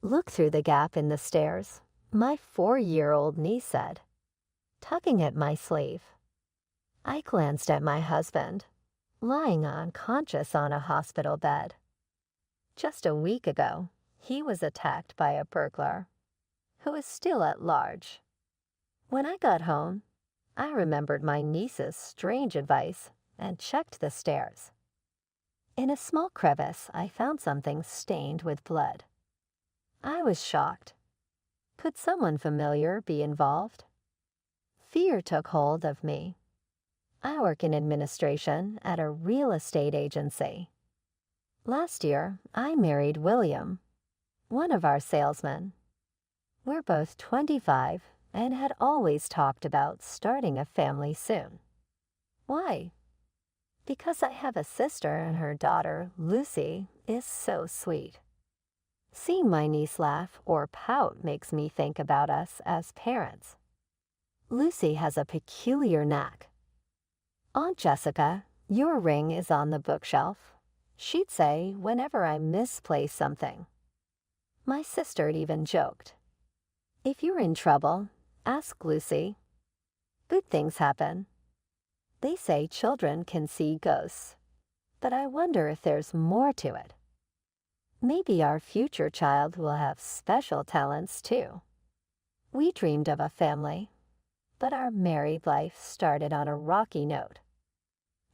"Look through the gap in the stairs," my 4-year-old niece said, tugging at my sleeve. I glanced at my husband, lying unconscious on a hospital bed. Just a week ago, he was attacked by a burglar, who is still at large. When I got home, I remembered my niece's strange advice and checked the stairs. In a small crevice, I found something stained with blood. I was shocked. Could someone familiar be involved? Fear took hold of me. I work in administration at a real estate agency. Last year, I married William, one of our salesmen. We're both 25 and had always talked about starting a family soon. Why? Because I have a sister and her daughter, Lucy, is so sweet. Seeing my niece laugh or pout makes me think about us as parents. Lucy has a peculiar knack. "Aunt Jessica, your ring is on the bookshelf," she'd say whenever I misplaced something. My sister even joked, "If you're in trouble, ask Lucy. Good things happen." They say children can see ghosts, but I wonder if there's more to it. Maybe our future child will have special talents too. We dreamed of a family, but our married life started on a rocky note.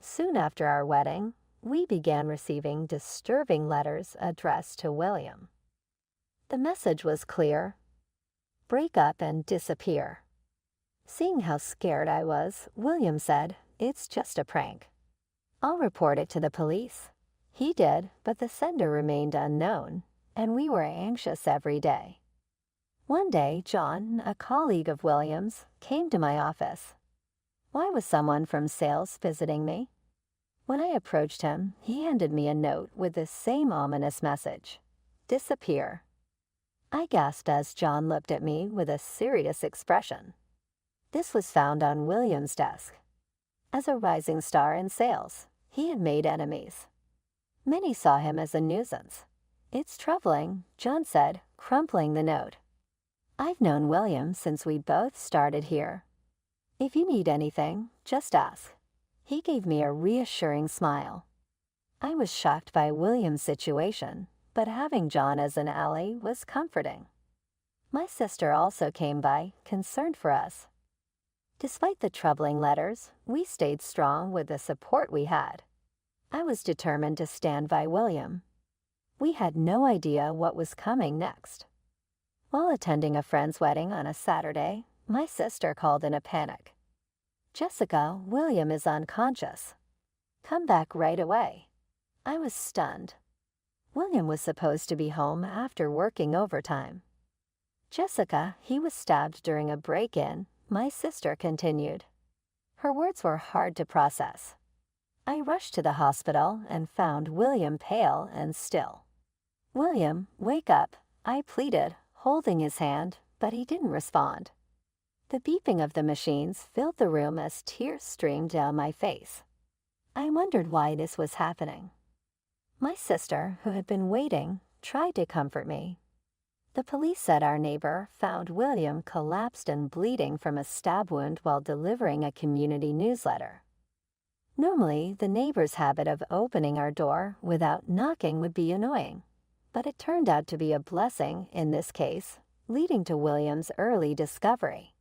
Soon after our wedding, we began receiving disturbing letters addressed to William. The message was clear: break up and disappear. Seeing how scared I was, William said, "It's just a prank. I'll report it to the police." He did, but the sender remained unknown, and we were anxious every day. One day, John, a colleague of William's, came to my office. Why was someone from sales visiting me? When I approached him, he handed me a note with the same ominous message: disappear. I gasped as John looked at me with a serious expression. This was found on William's desk. As a rising star in sales, he had made enemies. Many saw him as a nuisance. "It's troubling," John said, crumpling the note. "I've known William since we both started here. If you need anything, just ask." He gave me a reassuring smile. I was shocked by William's situation, but having John as an ally was comforting. My sister also came by, concerned for us. Despite the troubling letters, we stayed strong with the support we had. I was determined to stand by William. We had no idea what was coming next. While attending a friend's wedding on a Saturday, my sister called in a panic. "Jessica, William is unconscious. Come back right away." I was stunned. William was supposed to be home after working overtime. "Jessica, he was stabbed during a break-in," my sister continued. Her words were hard to process. I rushed to the hospital and found William pale and still. "William, wake up," I pleaded, holding his hand, but he didn't respond. The beeping of the machines filled the room as tears streamed down my face. I wondered why this was happening. My sister, who had been waiting, tried to comfort me. The police said our neighbor found William collapsed and bleeding from a stab wound while delivering a community newsletter. Normally, the neighbor's habit of opening our door without knocking would be annoying, but it turned out to be a blessing in this case, leading to William's early discovery.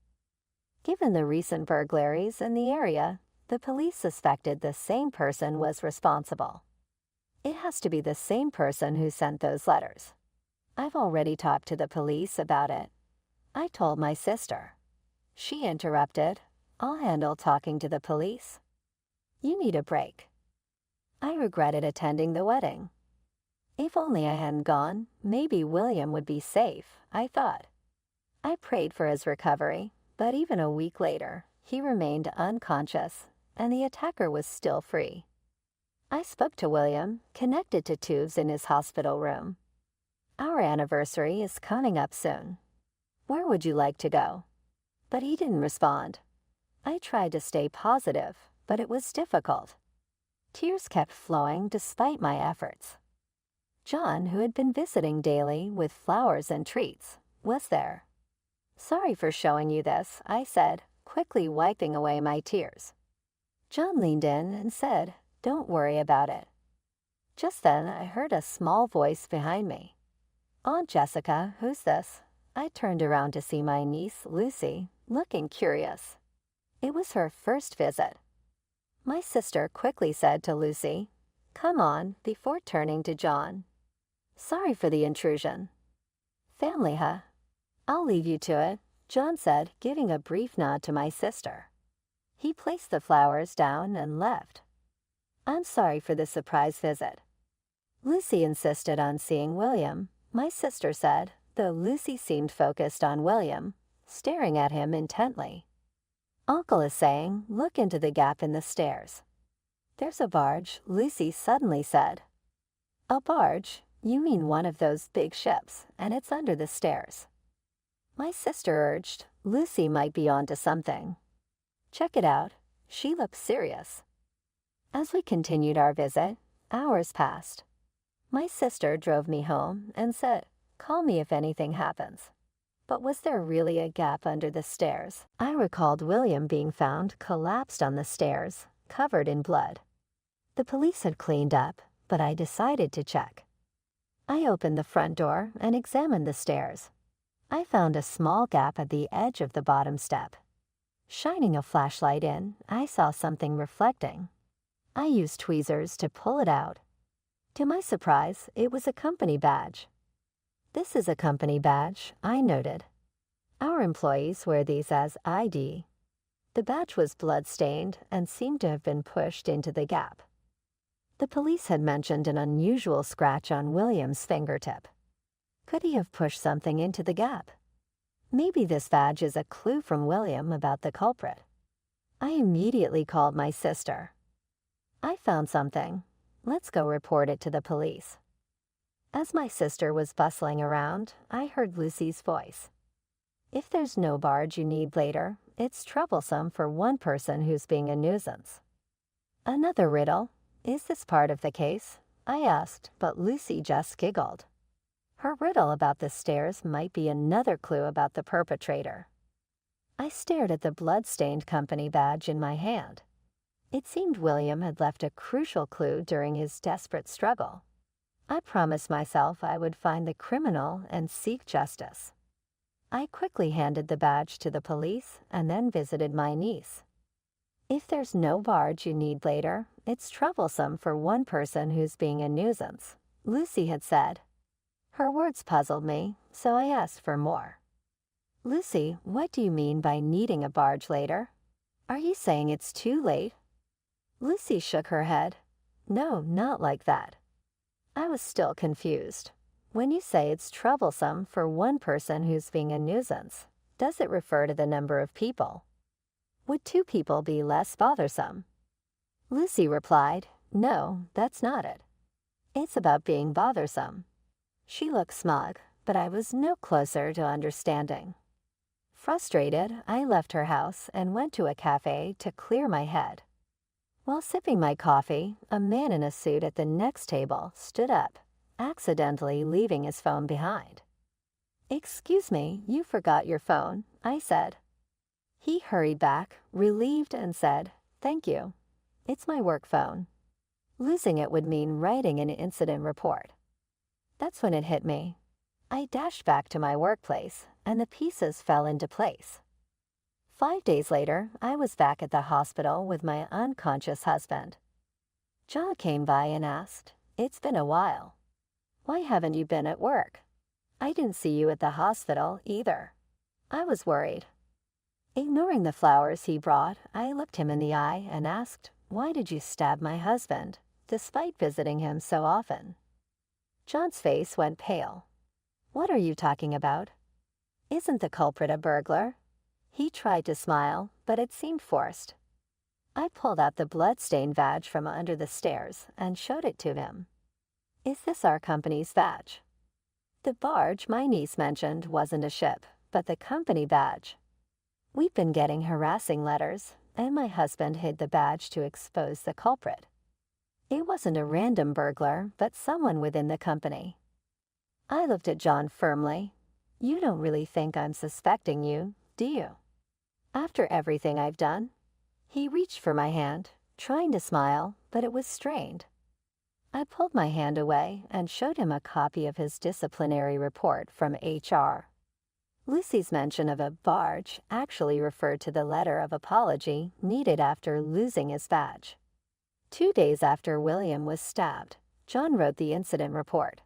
Given the recent burglaries in the area, the police suspected the same person was responsible. It has to be the same person who sent those letters. I've already talked to the police about it. I told my sister. She interrupted, "I'll handle talking to the police. You need a break." I regretted attending the wedding. If only I hadn't gone, maybe William would be safe, I thought. I prayed for his recovery, but even a week later, he remained unconscious, and the attacker was still free. I spoke to William, connected to tubes in his hospital room. "Our anniversary is coming up soon. Where would you like to go?" But he didn't respond. I tried to stay positive, but it was difficult. Tears kept flowing despite my efforts. John, who had been visiting daily with flowers and treats, was there. "Sorry for showing you this," I said, quickly wiping away my tears. John leaned in and said, "Don't worry about it." Just then, I heard a small voice behind me. "Aunt Jessica, who's this?" I turned around to see my niece, Lucy, looking curious. It was her first visit. My sister quickly said to Lucy, "Come on," before turning to John. "Sorry for the intrusion." "Family, huh? I'll leave you to it," John said, giving a brief nod to my sister. He placed the flowers down and left. "I'm sorry for the surprise visit." Lucy insisted on seeing William, my sister said, though Lucy seemed focused on William, staring at him intently. "Uncle is saying, look into the gap in the stairs." "There's a barge," Lucy suddenly said. "A barge? You mean one of those big ships, and it's under the stairs." My sister urged, Lucy might be onto something. "Check it out." She looked serious. As we continued our visit, hours passed. My sister drove me home and said, "Call me if anything happens." But was there really a gap under the stairs? I recalled William being found collapsed on the stairs, covered in blood. The police had cleaned up, but I decided to check. I opened the front door and examined the stairs. I found a small gap at the edge of the bottom step. Shining a flashlight in, I saw something reflecting. I used tweezers to pull it out. To my surprise, it was a company badge. "This is a company badge," I noted. "Our employees wear these as ID." The badge was blood-stained and seemed to have been pushed into the gap. The police had mentioned an unusual scratch on William's fingertip. Could he have pushed something into the gap? Maybe this badge is a clue from William about the culprit. I immediately called my sister. "I found something. Let's go report it to the police." As my sister was bustling around, I heard Lucy's voice. "If there's no barge you need later, it's troublesome for one person who's being a nuisance." Another riddle. Is this part of the case? I asked, but Lucy just giggled. Her riddle about the stairs might be another clue about the perpetrator. I stared at the blood-stained company badge in my hand. It seemed William had left a crucial clue during his desperate struggle. I promised myself I would find the criminal and seek justice. I quickly handed the badge to the police and then visited my niece. If there's no barge you need later, it's troublesome for one person who's being a nuisance, Lucy had said. Her words puzzled me, so I asked for more. "Lucy, what do you mean by needing a barge later? Are you saying it's too late?" Lucy shook her head. "No, not like that." I was still confused. When you say it's troublesome for one person who's being a nuisance, does it refer to the number of people? Would 2 people be less bothersome? Lucy replied, "No, that's not it. It's about being bothersome." She looked smug, but I was no closer to understanding. Frustrated, I left her house and went to a cafe to clear my head. While sipping my coffee, a man in a suit at the next table stood up, accidentally leaving his phone behind. "Excuse me, you forgot your phone," I said. He hurried back, relieved, and said, "Thank you. It's my work phone." Losing it would mean writing an incident report. That's when it hit me. I dashed back to my workplace, and the pieces fell into place. 5 days later, I was back at the hospital with my unconscious husband. John came by and asked, "It's been a while. Why haven't you been at work? I didn't see you at the hospital either." I was worried. Ignoring the flowers he brought, I looked him in the eye and asked, "Why did you stab my husband, despite visiting him so often?" John's face went pale. "What are you talking about? Isn't the culprit a burglar?" He tried to smile, but it seemed forced. I pulled out the blood-stained badge from under the stairs and showed it to him. "Is this our company's badge?" The barge my niece mentioned wasn't a ship, but the company badge. We'd been getting harassing letters, and my husband hid the badge to expose the culprit. It wasn't a random burglar, but someone within the company. I looked at John firmly. You don't really think I'm suspecting you, do you? After everything I've done? He reached for my hand, trying to smile, but it was strained. I pulled my hand away and showed him a copy of his disciplinary report from HR. Lucy's mention of a barge actually referred to the letter of apology needed after losing his badge. 2 days after William was stabbed, John wrote the incident report.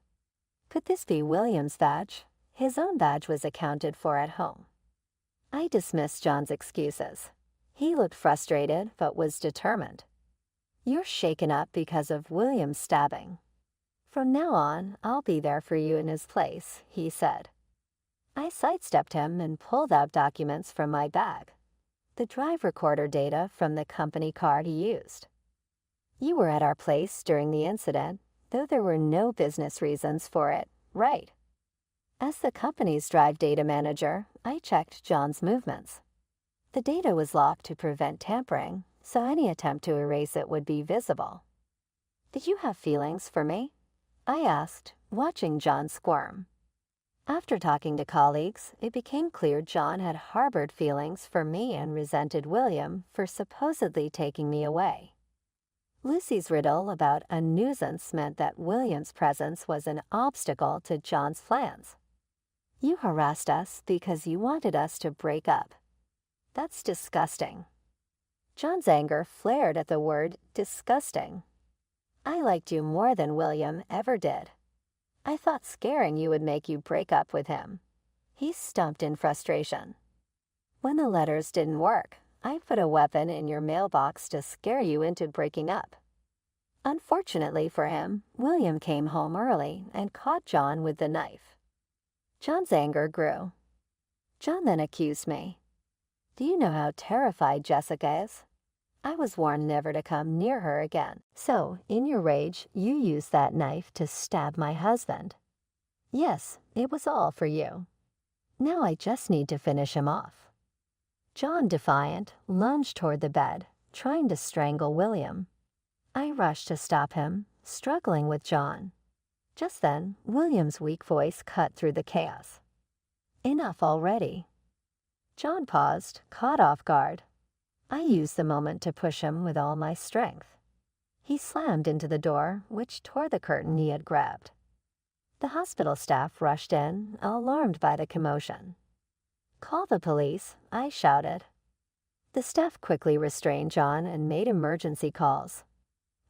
Could this be William's badge? His own badge was accounted for at home. I dismissed John's excuses. He looked frustrated but was determined. You're shaken up because of William's stabbing. From now on, I'll be there for you in his place, he said. I sidestepped him and pulled out documents from my bag. The drive recorder data from the company car he used. You were at our place during the incident, though there were no business reasons for it, right? As the company's drive data manager, I checked John's movements. The data was locked to prevent tampering, so any attempt to erase it would be visible. Did you have feelings for me? I asked, watching John squirm. After talking to colleagues, it became clear John had harbored feelings for me and resented William for supposedly taking me away. Lucy's riddle about a nuisance meant that William's presence was an obstacle to John's plans. You harassed us because you wanted us to break up. That's disgusting. John's anger flared at the word disgusting. I liked you more than William ever did. I thought scaring you would make you break up with him. He stumped in frustration. When the letters didn't work, I put a weapon in your mailbox to scare you into breaking up. Unfortunately for him, William came home early and caught John with the knife. John's anger grew. John then accused me. Do you know how terrified Jessica is? I was warned never to come near her again. So, in your rage, you used that knife to stab my husband. Yes, it was all for you. Now I just need to finish him off. John, defiant, lunged toward the bed, trying to strangle William. I rushed to stop him, struggling with John. Just then, William's weak voice cut through the chaos. Enough already. John paused, caught off guard. I used the moment to push him with all my strength. He slammed into the door, which tore the curtain he had grabbed. The hospital staff rushed in, alarmed by the commotion. Call the police, I shouted. The staff quickly restrained John and made emergency calls.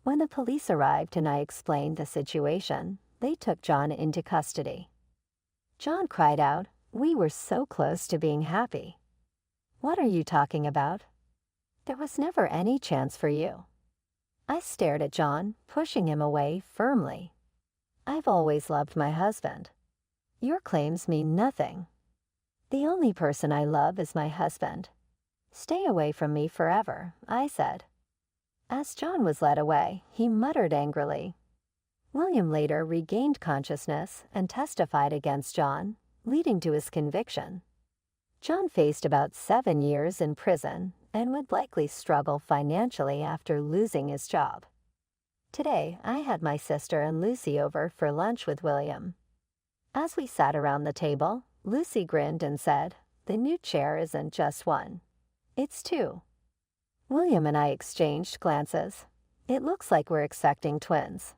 When the police arrived and I explained the situation, they took John into custody. John cried out, "We were so close to being happy." What are you talking about? There was never any chance for you. I stared at John, pushing him away firmly. I've always loved my husband. Your claims mean nothing. The only person I love is my husband. Stay away from me forever, I said. As John was led away, he muttered angrily. William later regained consciousness and testified against John, leading to his conviction. John faced about 7 years in prison and would likely struggle financially after losing his job. Today, I had my sister and Lucy over for lunch with William. As we sat around the table, Lucy grinned and said, "The new chair isn't just one. It's two." William and I exchanged glances. It looks like we're expecting twins.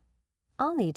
I'll need to